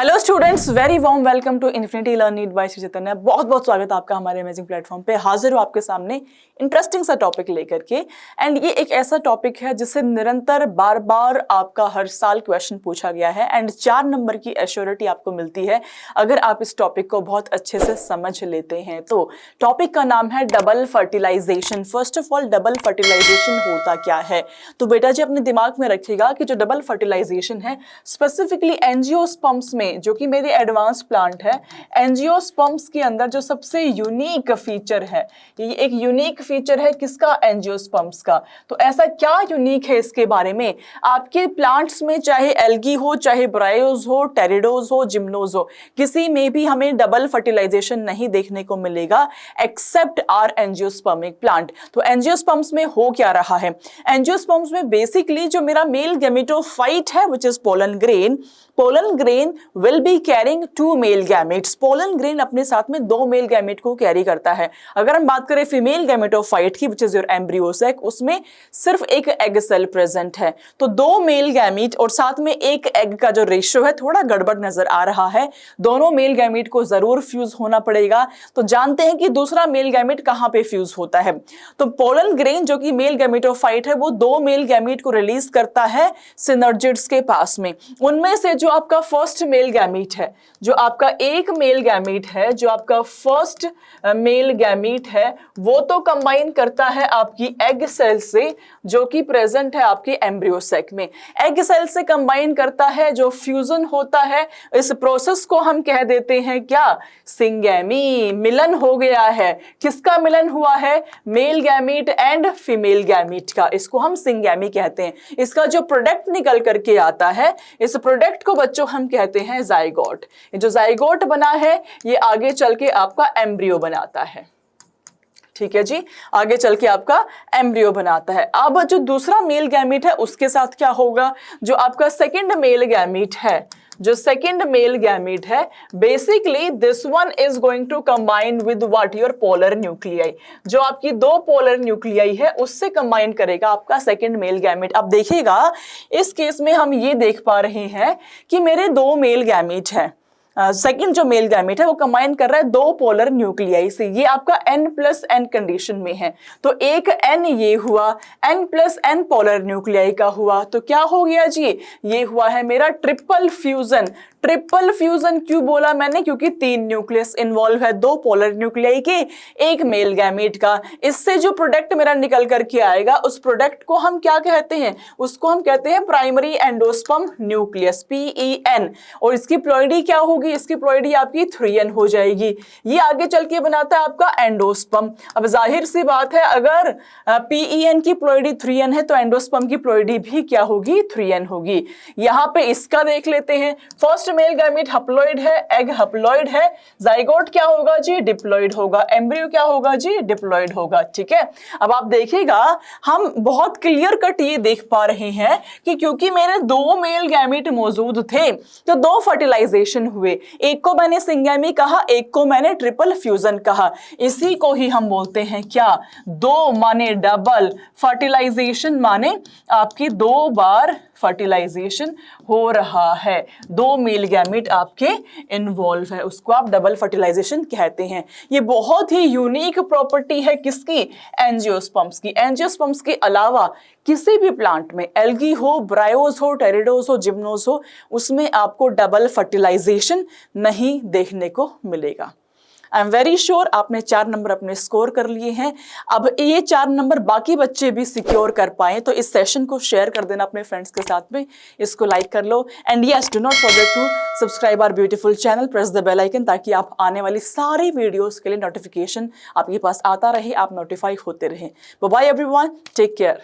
Hello students, very warm welcome to infinity learn need by Sri Chaitanya. बहुत बहुत स्वागत है आपका हमारे अमेजिंग प्लेटफॉर्म पे। हाजिर हूँ आपके सामने इंटरेस्टिंग सा टॉपिक लेकर के। एंड ये एक ऐसा टॉपिक है जिससे निरंतर बार बार आपका हर साल क्वेश्चन पूछा गया है एंड 4 नंबर की एश्योरिटी आपको मिलती है अगर आप इस टॉपिक को बहुत अच्छे से समझ लेते हैं। तो टॉपिक का नाम है double fertilization. First of all, double fertilization होता क्या है? तो बेटा जी अपने दिमाग में रखिएगा कि जो डबल फर्टिलाइजेशन है स्पेसिफिकली एंजियोस्पर्म्स में, जो कि मेरे एडवांस प्लांट है, एंजियोस्पर्म्स के अंदर जो सबसे यूनिक फीचर है, ये एक यूनिक फीचर है किसका? एंजियोस्पर्म्स का। तो ऐसा क्या यूनिक है इसके बारे में? आपके प्लांट्स में चाहे एल्गी हो, चाहे ब्रायोज हो, टेरिडोज हो, जिम्नोज हो, किसी में भी हमें डबल फर्टिलाइजेशन नहीं देखने को मिलेगा एक्सेप्ट आर एंजियोस्पर्मिक प्लांट। तो एंजियोस्पर्म्स में हो क्या रहा है? एंजियोस्पर्म्स में बेसिकली जो मेरा मेल गैमेटोफाइट है which is pollen grain will be carrying 2 male gametes. Pollen grain अपने साथ में 2 मेल गैमेट को कैरी करता है। अगर हम बात करें फीमेल गैमेटोफाइट की which is your embryo sac, उसमें सिर्फ एक एग सेल प्रेजेंट है। तो 2 मेल गैमेट और साथ में एक एग का जो रेशियो है थोड़ा गड़बड़ नजर आ रहा है। दोनों मेल गैमेट को जरूर फ्यूज होना पड़ेगा। तो जानते हैं कि दूसरा मेल गैमेट कहां पे फ्यूज होता है। तो पोलन ग्रेन जो कि मेल गैमेटोफाइट है वो 2 मेल गैमेट को रिलीज करता है सिनर्जिड्स के पास में। उनमें से जो आपका फर्स्ट मेल गैमेट है, जो आपका एक मेल गैमेट है, जो आपका फर्स्ट मेल गैमेट है, वो तो कंबाइन करता है आपकी एग सेल से जो कि प्रेजेंट है आपके एम्ब्रियो सैक में। एग सेल से कंबाइन करता है, जो फ्यूजन होता है, इस प्रोसेस को हम कह देते हैं क्या? सिंगैमी। मिलन हो गया है। किसका मिलन हुआ है? Male gamete and female gamete का। इसको हम सिंगैमी कहते हैं। इसका जो प्रोडक्ट निकल करके आता है, इस प्रोडक्ट को बच्चों हम कहते हैं जाइगोट। ये जो जाइगोट बना है ये आगे चल के आपका एम्ब्रियो बनाता है। ठीक है जी, आगे चल के आपका एम्ब्रियो बनाता है। अब जो दूसरा मेल गैमेट है उसके साथ क्या होगा? जो आपका सेकंड मेल गैमेट है, जो सेकंड मेल गैमेट है, basically this one is going to combine with what? Your polar nuclei. जो आपकी 2 पोलर न्यूक्लियाई है उससे कंबाइन करेगा आपका सेकंड मेल गैमेट। अब देखिएगा इस केस में हम ये देख पा रहे हैं कि मेरे 2 मेल गैमेट है। सेकंड जो मेल गैमेट है वो कंबाइन कर रहा है 2 पोलर न्यूक्लियाई से। ये आपका n+n कंडीशन में है। तो एक n ये हुआ, n+n पोलर न्यूक्लियाई का हुआ। तो क्या हो गया जी? ये हुआ है मेरा ट्रिपल फ्यूजन। ट्रिपल फ्यूजन क्यों बोला मैंने? क्योंकि 3 न्यूक्लियस इन्वॉल्व है, 2 पोलर न्यूक्लियाई के, एक मेल गैमेट का। इससे जो प्रोडक्ट मेरा निकल करके आएगा उस प्रोडक्ट को हम क्या कहते हैं? उसको हम कहते हैं प्राइमरी एंडोस्पर्म न्यूक्लियस, PEN। और इसकी प्लॉइडी क्या होगी? इसकी प्लॉइडी आपकी 3n हो जाएगी। ये आगे चल के बनाता है आपका एंडोस्पर्म। अब जाहिर सी बात है अगर PEN की प्लॉइडी 3n है तो एंडोस्पर्म की प्लॉइडी भी क्या होगी? 3n होगी। यहां पे इसका देख लेते हैं। फर्स्ट मेल गैमेट हप्लॉइड है, एग हप्लॉइड है, जाइगोट क्या होगा जी? डिप्लॉइड होगा, एम्ब्रियो क्या होगा जी? डिप्लॉइड होगा। ठीक है, अब आप देखिएगा हम बहुत क्लियर कट ये देख पा रहे हैं कि क्योंकि मेरे 2 मेल गैमेट मौजूद थे तो 2 फर्टिलाइजेशन हुए। एक को मैंने सिंगैमी कहा, एक को मैंने ट्रिपल फ्यूजन कहा। इसी को ही हम बोलते हैं क्या? 2 माने डबल, फर्टिलाइजेशन माने आपकी 2 बार फर्टिलाइजेशन हो रहा है। 2 मेल गैमेट आपके इन्वॉल्व है, उसको आप डबल फर्टिलाइजेशन कहते हैं। ये बहुत ही यूनिक प्रॉपर्टी है किसकी? एंजियोस्पर्म्स की। एंजियोस्पर्म्स के अलावा किसी भी प्लांट में एल्गी हो, ब्रायोज हो, टेरिडोज हो, जिम्नोज हो, उसमें आपको डबल फर्टिलाइजेशन नहीं देखने को मिलेगा। आई एम वेरी श्योर आपने 4 नंबर अपने स्कोर कर लिए हैं। अब ये 4 नंबर बाकी बच्चे भी सिक्योर कर पाए तो इस सेशन को शेयर कर देना अपने फ्रेंड्स के साथ में, इसको लाइक कर लो। And yes, do not forget to subscribe our beautiful channel, press the bell icon ताकि आप आने वाली सारी वीडियोस के लिए नोटिफिकेशन आपके पास आता रहे, आप नोटिफाई होते रहे। Bye bye everyone, take care.